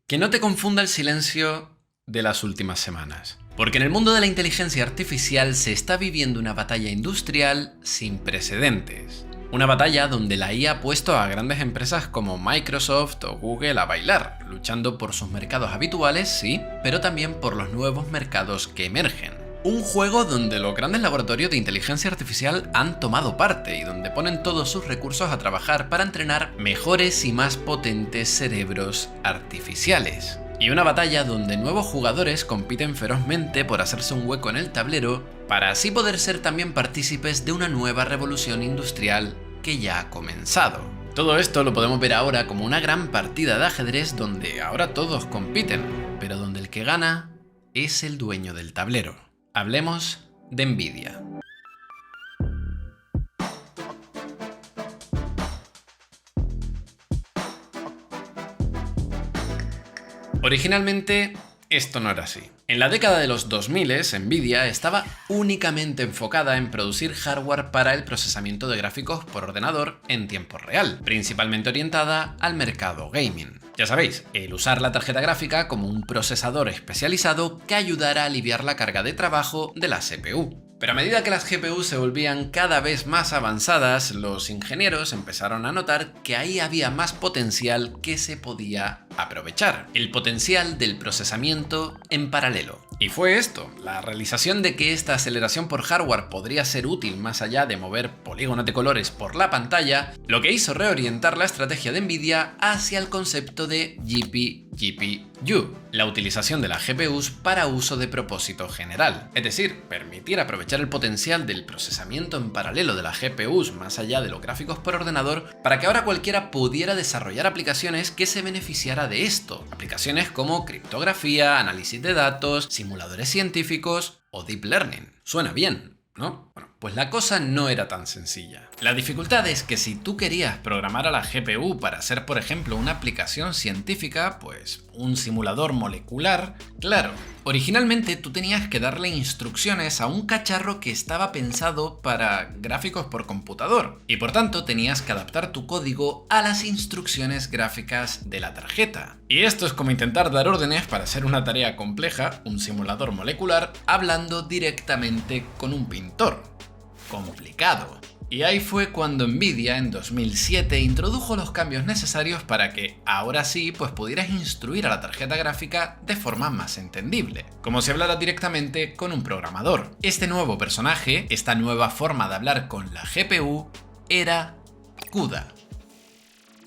Que no te confunda el silencio de las últimas semanas. Porque en el mundo de la inteligencia artificial se está viviendo una batalla industrial sin precedentes. Una batalla donde la IA ha puesto a grandes empresas como Microsoft o Google a bailar, luchando por sus mercados habituales, sí, pero también por los nuevos mercados que emergen. Un juego donde los grandes laboratorios de inteligencia artificial han tomado parte y donde ponen todos sus recursos a trabajar para entrenar mejores y más potentes cerebros artificiales. Y una batalla donde nuevos jugadores compiten ferozmente por hacerse un hueco en el tablero para así poder ser también partícipes de una nueva revolución industrial que ya ha comenzado. Todo esto lo podemos ver ahora como una gran partida de ajedrez donde ahora todos compiten, pero donde el que gana es el dueño del tablero. Hablemos de Nvidia. Originalmente, esto no era así. En la década de los 2000, Nvidia estaba únicamente enfocada en producir hardware para el procesamiento de gráficos por ordenador en tiempo real, principalmente orientada al mercado gaming. Ya sabéis, el usar la tarjeta gráfica como un procesador especializado que ayudara a aliviar la carga de trabajo de la CPU. Pero a medida que las GPU se volvían cada vez más avanzadas, los ingenieros empezaron a notar que ahí había más potencial que se podía aprovechar. El potencial del procesamiento en paralelo. Y fue esto, la realización de que esta aceleración por hardware podría ser útil más allá de mover polígonos de colores por la pantalla, lo que hizo reorientar la estrategia de Nvidia hacia el concepto de GPU, la utilización de las GPUs para uso de propósito general, es decir, permitir aprovechar el potencial del procesamiento en paralelo de las GPUs más allá de los gráficos por ordenador para que ahora cualquiera pudiera desarrollar aplicaciones que se beneficiara de esto, aplicaciones como criptografía, análisis de datos, simuladores científicos o deep learning. Suena bien, ¿no? Bueno, pues la cosa no era tan sencilla. La dificultad es que si tú querías programar a la GPU para hacer, por ejemplo, una aplicación científica, pues un simulador molecular, claro, originalmente tú tenías que darle instrucciones a un cacharro que estaba pensado para gráficos por computador, y por tanto tenías que adaptar tu código a las instrucciones gráficas de la tarjeta. Y esto es como intentar dar órdenes para hacer una tarea compleja, un simulador molecular, hablando directamente con un pintor. Complicado. Y ahí fue cuando Nvidia en 2007 introdujo los cambios necesarios para que ahora sí pues pudieras instruir a la tarjeta gráfica de forma más entendible, como si hablara directamente con un programador. Este nuevo personaje, esta nueva forma de hablar con la GPU, era CUDA.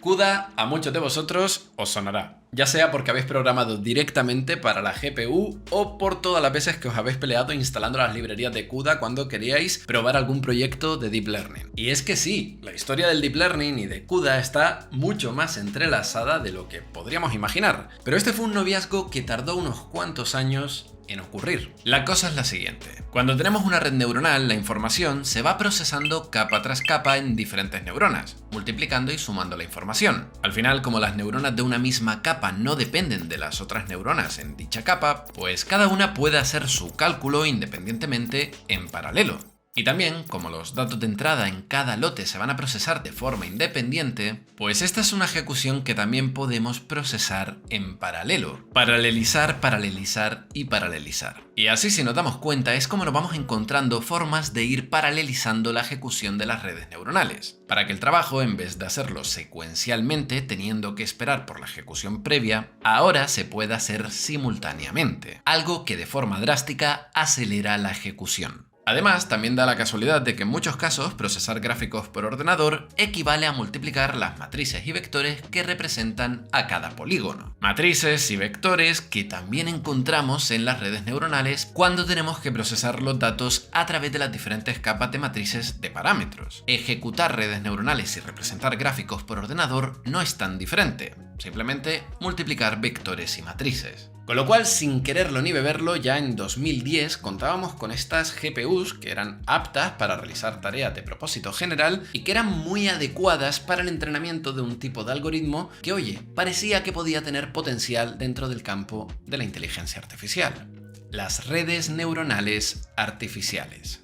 CUDA a muchos de vosotros os sonará, ya sea porque habéis programado directamente para la GPU o por todas las veces que os habéis peleado instalando las librerías de CUDA cuando queríais probar algún proyecto de Deep Learning. Y es que sí, la historia del Deep Learning y de CUDA está mucho más entrelazada de lo que podríamos imaginar, pero este fue un noviazgo que tardó unos cuantos años en ocurrir. La cosa es la siguiente. Cuando tenemos una red neuronal, la información se va procesando capa tras capa en diferentes neuronas, multiplicando y sumando la información. Al final, como las neuronas de una misma capa no dependen de las otras neuronas en dicha capa, pues cada una puede hacer su cálculo independientemente en paralelo. Y también, como los datos de entrada en cada lote se van a procesar de forma independiente, pues esta es una ejecución que también podemos procesar en paralelo. Paralelizar, paralelizar y paralelizar. Y así, si nos damos cuenta, es como nos vamos encontrando formas de ir paralelizando la ejecución de las redes neuronales, para que el trabajo, en vez de hacerlo secuencialmente, teniendo que esperar por la ejecución previa, ahora se pueda hacer simultáneamente, algo que de forma drástica acelera la ejecución. Además, también da la casualidad de que en muchos casos procesar gráficos por ordenador equivale a multiplicar las matrices y vectores que representan a cada polígono. Matrices y vectores que también encontramos en las redes neuronales cuando tenemos que procesar los datos a través de las diferentes capas de matrices de parámetros. Ejecutar redes neuronales y representar gráficos por ordenador no es tan diferente, simplemente multiplicar vectores y matrices. Con lo cual, sin quererlo ni beberlo, ya en 2010 contábamos con estas GPUs que eran aptas para realizar tareas de propósito general y que eran muy adecuadas para el entrenamiento de un tipo de algoritmo que, oye, parecía que podía tener potencial dentro del campo de la inteligencia artificial. Las redes neuronales artificiales.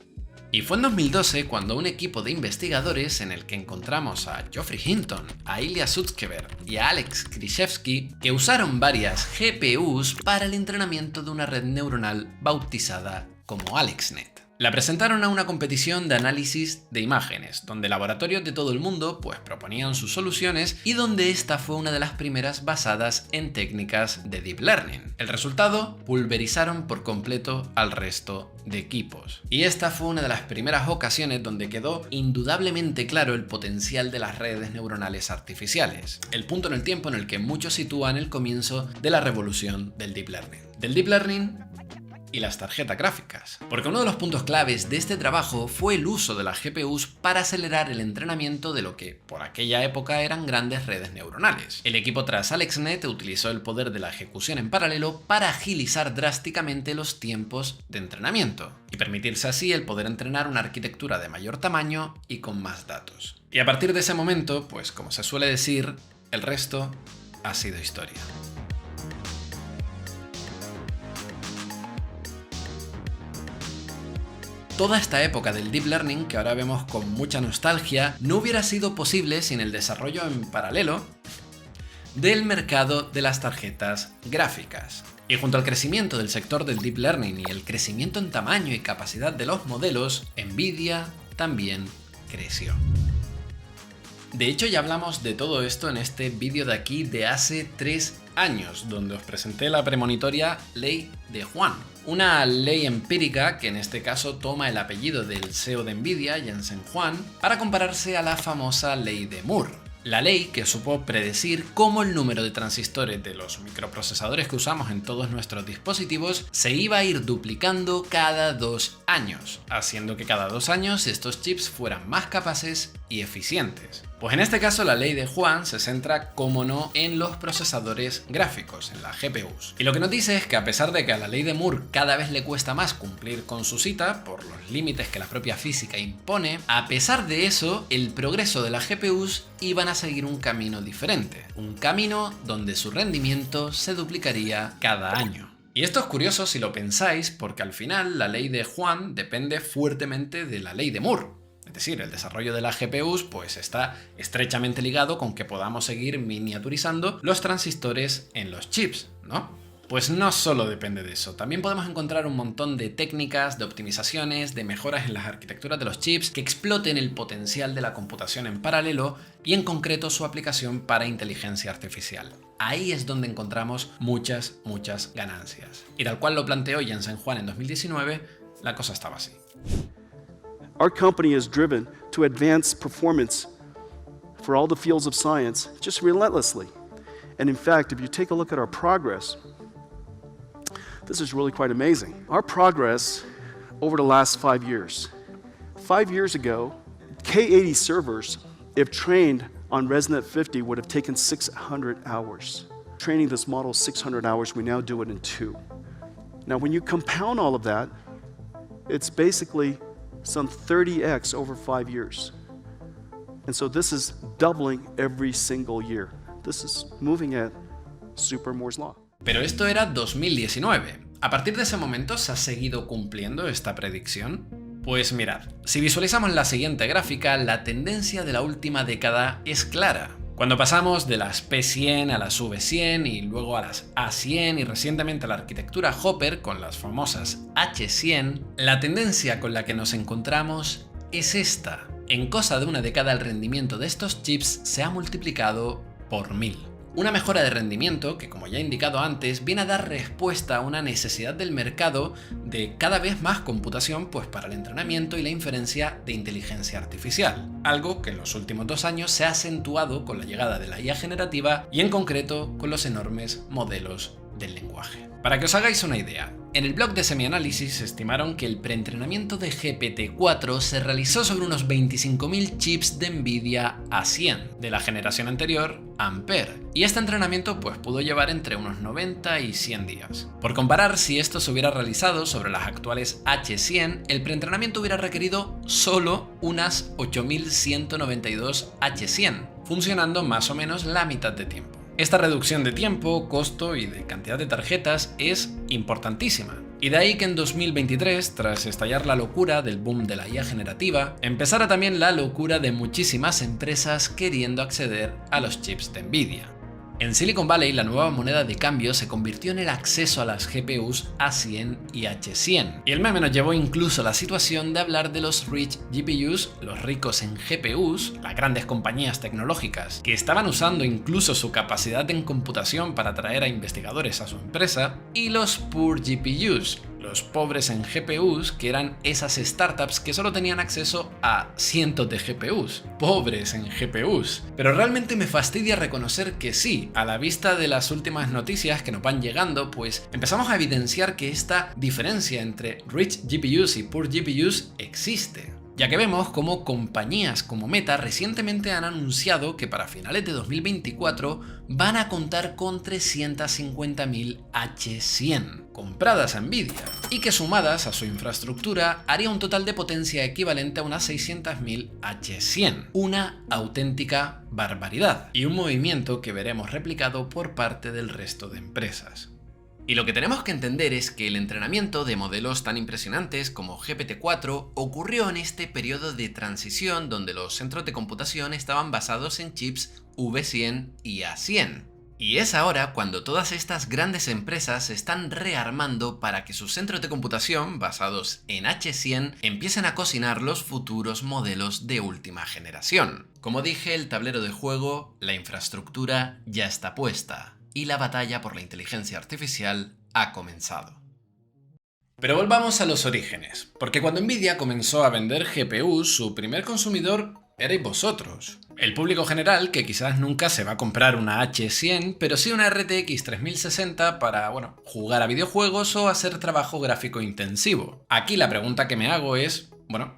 Y fue en 2012 cuando un equipo de investigadores en el que encontramos a Geoffrey Hinton, a Ilya Sutskever y a Alex Krzyzewski, que usaron varias GPUs para el entrenamiento de una red neuronal bautizada como AlexNet. La presentaron a una competición de análisis de imágenes, donde laboratorios de todo el mundo pues proponían sus soluciones y donde esta fue una de las primeras basadas en técnicas de Deep Learning. El resultado, pulverizaron por completo al resto de equipos. Y esta fue una de las primeras ocasiones donde quedó indudablemente claro el potencial de las redes neuronales artificiales, el punto en el tiempo en el que muchos sitúan el comienzo de la revolución del Deep Learning. Del Deep Learning y las tarjetas gráficas. Porque uno de los puntos claves de este trabajo fue el uso de las GPUs para acelerar el entrenamiento de lo que por aquella época eran grandes redes neuronales. El equipo tras AlexNet utilizó el poder de la ejecución en paralelo para agilizar drásticamente los tiempos de entrenamiento y permitirse así el poder entrenar una arquitectura de mayor tamaño y con más datos. Y a partir de ese momento, pues como se suele decir, el resto ha sido historia. Toda esta época del Deep Learning, que ahora vemos con mucha nostalgia, no hubiera sido posible sin el desarrollo en paralelo del mercado de las tarjetas gráficas. Y junto al crecimiento del sector del Deep Learning y el crecimiento en tamaño y capacidad de los modelos, Nvidia también creció. De hecho, ya hablamos de todo esto en este vídeo de aquí de hace 3 años, donde os presenté la premonitoria Ley de Juan. Una ley empírica que en este caso toma el apellido del CEO de Nvidia, Jensen Huang, para compararse a la famosa Ley de Moore. La ley que supo predecir cómo el número de transistores de los microprocesadores que usamos en todos nuestros dispositivos se iba a ir duplicando cada 2 años, haciendo que cada 2 años estos chips fueran más capaces y eficientes. Pues en este caso la ley de Huang se centra, como no, en los procesadores gráficos, en las GPUs. Y lo que nos dice es que a pesar de que a la ley de Moore cada vez le cuesta más cumplir con su cita, por los límites que la propia física impone, a pesar de eso, el progreso de las GPUs iban a seguir un camino diferente. Un camino donde su rendimiento se duplicaría cada año. Y esto es curioso si lo pensáis, porque al final la ley de Huang depende fuertemente de la ley de Moore. Es decir, el desarrollo de las GPUs pues está estrechamente ligado con que podamos seguir miniaturizando los transistores en los chips, ¿no? Pues no solo depende de eso, también podemos encontrar un montón de técnicas, de optimizaciones, de mejoras en las arquitecturas de los chips que exploten el potencial de la computación en paralelo y en concreto su aplicación para inteligencia artificial. Ahí es donde encontramos muchas ganancias. Y tal cual lo planteó Jensen Huang en 2019, la cosa estaba así. Our company is driven to advance performance for all the fields of science just relentlessly. And in fact, if you take a look at our progress, this is really quite amazing. Our progress over the last 5 years. 5 years ago, K80 servers, if trained on ResNet 50, would have taken 600 hours. Training this model 600 hours, we now do it in 2. Now, when you compound all of that, it's basically some 30x over 5 years. And so this is doubling every single year. This is moving at Super Moore's Law. Pero esto era 2019. ¿A partir de ese momento se ha seguido cumpliendo esta predicción? Pues mirad, si visualizamos la siguiente gráfica, la tendencia de la última década es clara. Cuando pasamos de las P100 a las V100 y luego a las A100 y recientemente a la arquitectura Hopper con las famosas H100, la tendencia con la que nos encontramos es esta. En cosa de una década el rendimiento de estos chips se ha multiplicado por 1000. Una mejora de rendimiento que, como ya he indicado antes, viene a dar respuesta a una necesidad del mercado de cada vez más computación pues para el entrenamiento y la inferencia de inteligencia artificial, algo que en los últimos 2 años se ha acentuado con la llegada de la IA generativa y en concreto con los enormes modelos del lenguaje. Para que os hagáis una idea, en el blog de Semianálisis estimaron que el preentrenamiento de GPT-4 se realizó sobre unos 25.000 chips de Nvidia A100 de la generación anterior, Ampere, y este entrenamiento pues pudo llevar entre unos 90 y 100 días. Por comparar, si esto se hubiera realizado sobre las actuales H100, el preentrenamiento hubiera requerido solo unas 8.192 H100, funcionando más o menos la mitad de tiempo. Esta reducción de tiempo, costo y de cantidad de tarjetas es importantísima. Y de ahí que en 2023, tras estallar la locura del boom de la IA generativa, empezara también la locura de muchísimas empresas queriendo acceder a los chips de Nvidia. En Silicon Valley, la nueva moneda de cambio se convirtió en el acceso a las GPUs A100 y H100. Y el meme nos llevó incluso a la situación de hablar de los rich GPUs, los ricos en GPUs, las grandes compañías tecnológicas, que estaban usando incluso su capacidad en computación para atraer a investigadores a su empresa, y los poor GPUs, los pobres en GPUs, que eran esas startups que solo tenían acceso a cientos de GPUs. Pobres en GPUs. Pero realmente me fastidia reconocer que sí, a la vista de las últimas noticias que nos van llegando, pues empezamos a evidenciar que esta diferencia entre rich GPUs y poor GPUs existe. Ya que vemos cómo compañías como Meta recientemente han anunciado que para finales de 2024 van a contar con 350.000 H100 compradas a Nvidia, y que sumadas a su infraestructura haría un total de potencia equivalente a unas 600.000 H100. Una auténtica barbaridad, y un movimiento que veremos replicado por parte del resto de empresas. Y lo que tenemos que entender es que el entrenamiento de modelos tan impresionantes como GPT-4 ocurrió en este periodo de transición donde los centros de computación estaban basados en chips V100 y A100. Y es ahora cuando todas estas grandes empresas se están rearmando para que sus centros de computación basados en H100 empiecen a cocinar los futuros modelos de última generación. Como dije, el tablero de juego, la infraestructura ya está puesta. Y la batalla por la inteligencia artificial ha comenzado. Pero volvamos a los orígenes, porque cuando Nvidia comenzó a vender GPUs, su primer consumidor erais vosotros. El público general que quizás nunca se va a comprar una H100, pero sí una RTX 3060 para, jugar a videojuegos o hacer trabajo gráfico intensivo. Aquí la pregunta que me hago es,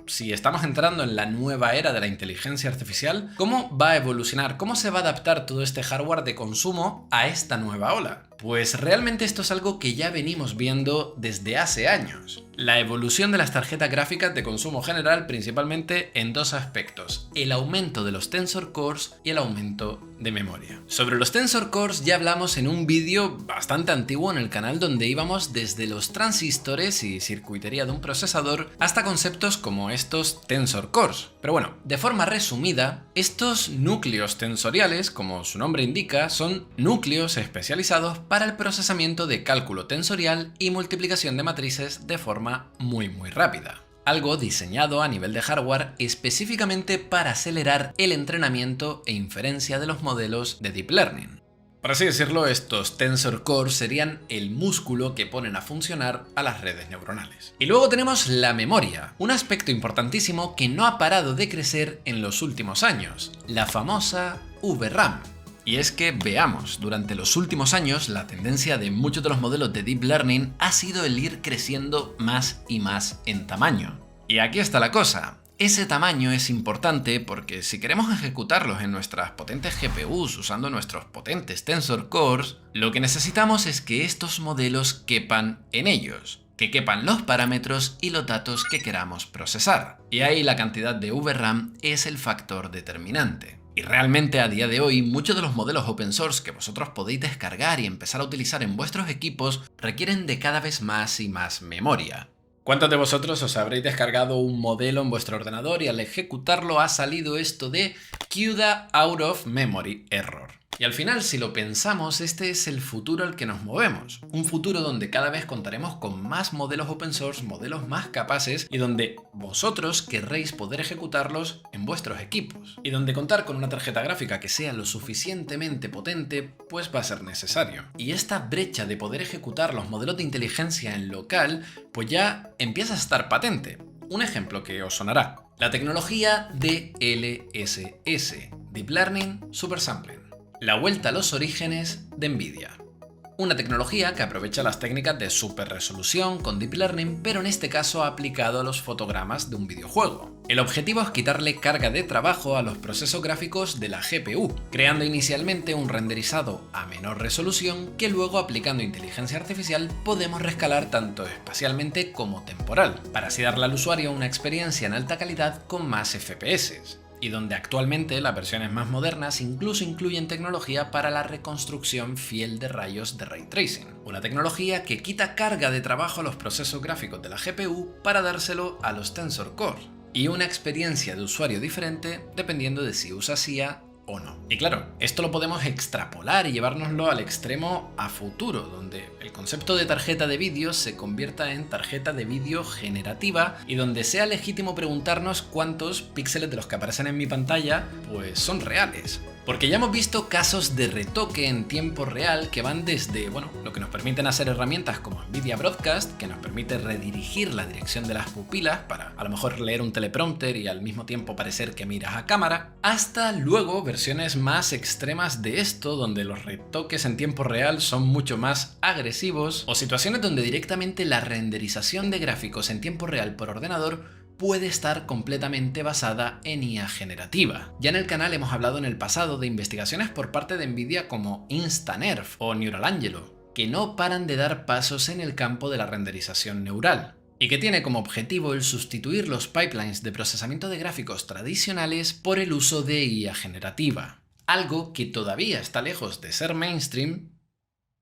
si estamos entrando en la nueva era de la inteligencia artificial, ¿cómo va a evolucionar? ¿Cómo se va a adaptar todo este hardware de consumo a esta nueva ola? Pues realmente esto es algo que ya venimos viendo desde hace años. La evolución de las tarjetas gráficas de consumo general principalmente en dos aspectos: el aumento de los Tensor Cores y el aumento de memoria. Sobre los Tensor Cores ya hablamos en un vídeo bastante antiguo en el canal donde íbamos desde los transistores y circuitería de un procesador hasta conceptos como estos Tensor Cores. Pero de forma resumida, estos núcleos tensoriales, como su nombre indica, son núcleos especializados para el procesamiento de cálculo tensorial y multiplicación de matrices de forma muy rápida. Algo diseñado a nivel de hardware específicamente para acelerar el entrenamiento e inferencia de los modelos de Deep Learning. Por así decirlo, estos Tensor Cores serían el músculo que ponen a funcionar a las redes neuronales. Y luego tenemos la memoria, un aspecto importantísimo que no ha parado de crecer en los últimos años, la famosa VRAM. Y es que veamos, durante los últimos años la tendencia de muchos de los modelos de Deep Learning ha sido el ir creciendo más y más en tamaño. Y aquí está la cosa. Ese tamaño es importante porque si queremos ejecutarlos en nuestras potentes GPUs usando nuestros potentes Tensor Cores, lo que necesitamos es que estos modelos quepan en ellos, que quepan los parámetros y los datos que queramos procesar. Y ahí la cantidad de VRAM es el factor determinante. Y realmente a día de hoy muchos de los modelos open source que vosotros podéis descargar y empezar a utilizar en vuestros equipos requieren de cada vez más y más memoria. ¿Cuántos de vosotros os habréis descargado un modelo en vuestro ordenador y al ejecutarlo ha salido esto de CUDA out of memory error? Y al final, si lo pensamos, este es el futuro al que nos movemos. Un futuro donde cada vez contaremos con más modelos open source, modelos más capaces y donde vosotros querréis poder ejecutarlos en vuestros equipos. Y donde contar con una tarjeta gráfica que sea lo suficientemente potente, pues va a ser necesario. Y esta brecha de poder ejecutar los modelos de inteligencia en local, pues ya empieza a estar patente. Un ejemplo que os sonará. La tecnología DLSS, Deep Learning Supersampling. La vuelta a los orígenes de Nvidia. Una tecnología que aprovecha las técnicas de superresolución con Deep Learning, pero en este caso aplicado a los fotogramas de un videojuego. El objetivo es quitarle carga de trabajo a los procesos gráficos de la GPU, creando inicialmente un renderizado a menor resolución que luego aplicando inteligencia artificial podemos rescalar tanto espacialmente como temporal, para así darle al usuario una experiencia en alta calidad con más FPS. y donde actualmente las versiones más modernas incluso incluyen tecnología para la reconstrucción fiel de rayos de Ray Tracing, una tecnología que quita carga de trabajo a los procesos gráficos de la GPU para dárselo a los Tensor Core, y una experiencia de usuario diferente dependiendo de si usas IA o no. Y claro, esto lo podemos extrapolar y llevárnoslo al extremo a futuro, donde el concepto de tarjeta de vídeo se convierta en tarjeta de vídeo generativa y donde sea legítimo preguntarnos cuántos píxeles de los que aparecen en mi pantalla pues son reales. Porque ya hemos visto casos de retoque en tiempo real que van desde, lo que nos permiten hacer herramientas como Nvidia Broadcast, que nos permite redirigir la dirección de las pupilas para a lo mejor leer un teleprompter y al mismo tiempo parecer que miras a cámara, hasta luego versiones más extremas de esto, donde los retoques en tiempo real son mucho más agresivos, o situaciones donde directamente la renderización de gráficos en tiempo real por ordenador puede estar completamente basada en IA generativa. Ya en el canal hemos hablado en el pasado de investigaciones por parte de Nvidia como InstaNerf o Neural Angelo, que no paran de dar pasos en el campo de la renderización neural, y que tiene como objetivo el sustituir los pipelines de procesamiento de gráficos tradicionales por el uso de IA generativa, algo que todavía está lejos de ser mainstream,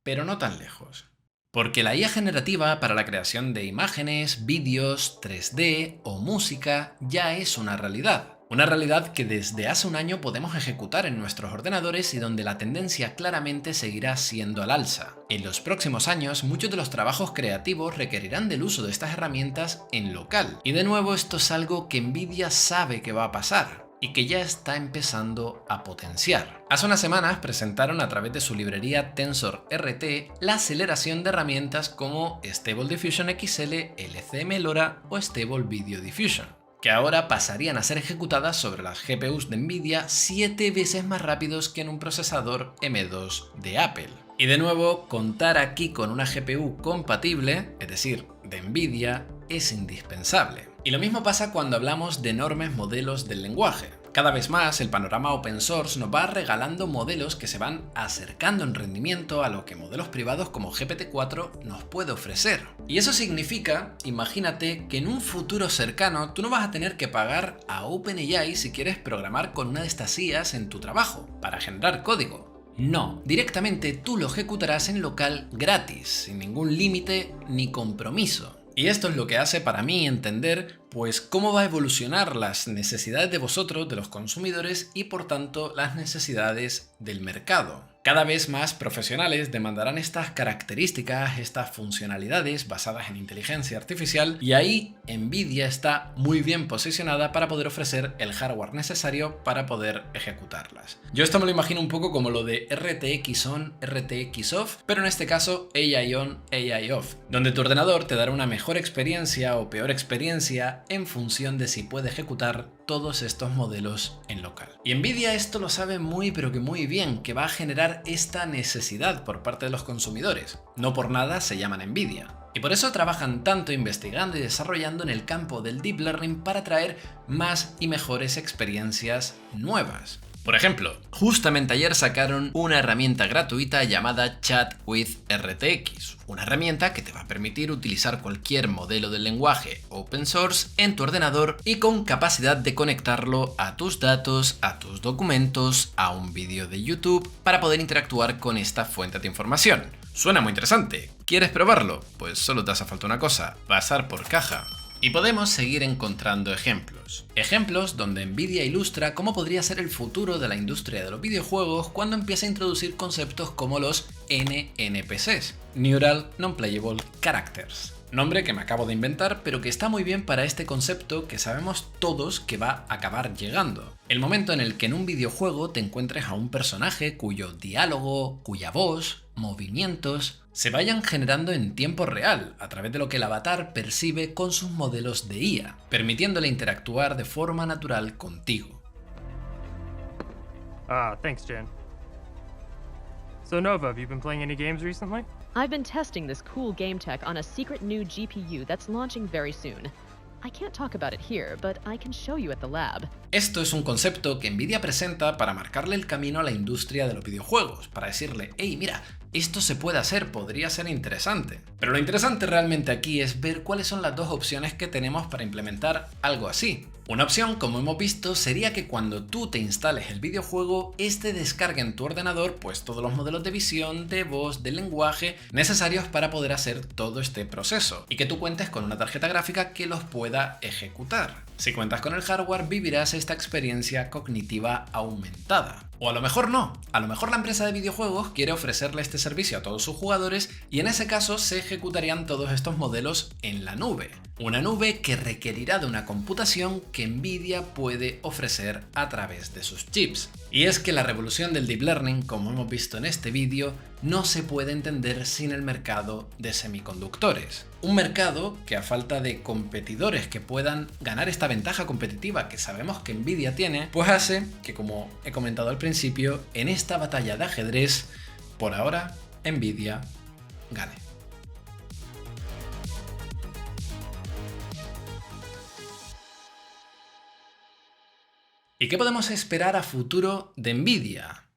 pero no tan lejos. Porque la IA generativa para la creación de imágenes, vídeos, 3D o música ya es una realidad. Una realidad que desde hace un año podemos ejecutar en nuestros ordenadores y donde la tendencia claramente seguirá siendo al alza. En los próximos años, muchos de los trabajos creativos requerirán del uso de estas herramientas en local. Y de nuevo, esto es algo que Nvidia sabe que va a pasar y que ya está empezando a potenciar. Hace unas semanas presentaron a través de su librería TensorRT la aceleración de herramientas como Stable Diffusion XL, LCM LoRa o Stable Video Diffusion, que ahora pasarían a ser ejecutadas sobre las GPUs de Nvidia 7 veces más rápidos que en un procesador M2 de Apple. Y de nuevo, contar aquí con una GPU compatible, es decir, de Nvidia, es indispensable. Y lo mismo pasa cuando hablamos de enormes modelos del lenguaje. Cada vez más el panorama open source nos va regalando modelos que se van acercando en rendimiento a lo que modelos privados como GPT-4 nos puede ofrecer. Y eso significa, imagínate, que en un futuro cercano tú no vas a tener que pagar a OpenAI si quieres programar con una de estas IAs en tu trabajo, para generar código. No, directamente tú lo ejecutarás en local gratis, sin ningún límite ni compromiso. Y esto es lo que hace para mí entender pues cómo va a evolucionar las necesidades de vosotros, de los consumidores, y por tanto las necesidades del mercado. Cada vez más profesionales demandarán estas características, estas funcionalidades basadas en inteligencia artificial, y ahí Nvidia está muy bien posicionada para poder ofrecer el hardware necesario para poder ejecutarlas. Yo esto me lo imagino un poco como lo de RTX on, RTX off, pero en este caso AI on, AI off, donde tu ordenador te dará una mejor experiencia o peor experiencia en función de si puede ejecutar todos estos modelos en local. Y Nvidia esto lo sabe muy pero que muy bien, que va a generar esta necesidad por parte de los consumidores. No por nada se llaman Nvidia. Y por eso trabajan tanto investigando y desarrollando en el campo del Deep Learning para traer más y mejores experiencias nuevas. Por ejemplo, justamente ayer sacaron una herramienta gratuita llamada Chat with RTX, una herramienta que te va a permitir utilizar cualquier modelo del lenguaje open source en tu ordenador y con capacidad de conectarlo a tus datos, a tus documentos, a un vídeo de YouTube para poder interactuar con esta fuente de información. Suena muy interesante. ¿Quieres probarlo? Pues solo te hace falta una cosa: pasar por caja. Y podemos seguir encontrando ejemplos. Ejemplos donde Nvidia ilustra cómo podría ser el futuro de la industria de los videojuegos cuando empieza a introducir conceptos como los NNPCs, Neural Non-Playable Characters. Nombre que me acabo de inventar, pero que está muy bien para este concepto que sabemos todos que va a acabar llegando. El momento en el que en un videojuego te encuentres a un personaje cuyo diálogo, cuya voz, movimientos se vayan generando en tiempo real a través de lo que el avatar percibe con sus modelos de IA, permitiéndole interactuar de forma natural contigo. Thanks, Jen. So Nova, have you been playing any games recently? I've been testing this cool game tech on a secret new GPU that's launching very soon. I can't talk about it here, but I can show you at the lab. Esto es un concepto que Nvidia presenta para marcarle el camino a la industria de los videojuegos, para decirle, hey, mira, esto se puede hacer, podría ser interesante. Pero lo interesante realmente aquí es ver cuáles son las dos opciones que tenemos para implementar algo así. Una opción, como hemos visto, sería que cuando tú te instales el videojuego, este descargue en tu ordenador pues todos los modelos de visión, de voz, de lenguaje necesarios para poder hacer todo este proceso y que tú cuentes con una tarjeta gráfica que los pueda ejecutar. Si cuentas con el hardware, vivirás esta experiencia cognitiva aumentada. O a lo mejor no, a lo mejor la empresa de videojuegos quiere ofrecerle este servicio a todos sus jugadores y en ese caso se ejecutarían todos estos modelos en la nube. Una nube que requerirá de una computación que Nvidia puede ofrecer a través de sus chips. Y es que la revolución del Deep Learning, como hemos visto en este vídeo, no se puede entender sin el mercado de semiconductores. Un mercado que, a falta de competidores que puedan ganar esta ventaja competitiva que sabemos que Nvidia tiene, pues hace que, como he comentado al principio, en esta batalla de ajedrez, por ahora, Nvidia gane. ¿Y qué podemos esperar a futuro de Nvidia?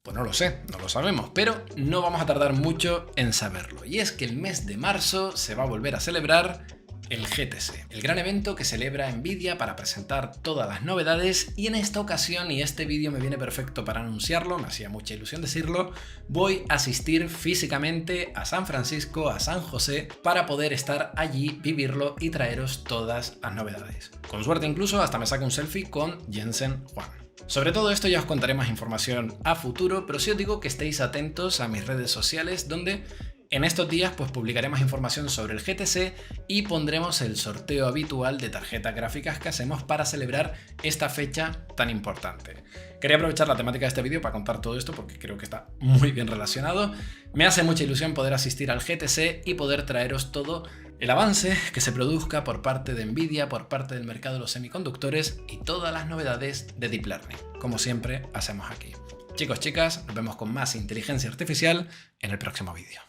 Pues no lo sé, no lo sabemos, pero no vamos a tardar mucho en saberlo. Y es que el mes de marzo se va a volver a celebrar el GTC, el gran evento que celebra Nvidia para presentar todas las novedades, y en esta ocasión, y este vídeo me viene perfecto para anunciarlo, me hacía mucha ilusión decirlo, voy a asistir físicamente a San Francisco, a San José, para poder estar allí, vivirlo y traeros todas las novedades. Con suerte incluso hasta me saco un selfie con Jensen Huang. Sobre todo esto ya os contaré más información a futuro, pero sí os digo que estéis atentos a mis redes sociales, donde en estos días pues publicaré más información sobre el GTC y pondremos el sorteo habitual de tarjetas gráficas que hacemos para celebrar esta fecha tan importante. Quería aprovechar la temática de este vídeo para contar todo esto porque creo que está muy bien relacionado. Me hace mucha ilusión poder asistir al GTC y poder traeros todo el avance que se produzca por parte de Nvidia, por parte del mercado de los semiconductores y todas las novedades de Deep Learning, como siempre hacemos aquí. Chicos, chicas, nos vemos con más inteligencia artificial en el próximo vídeo.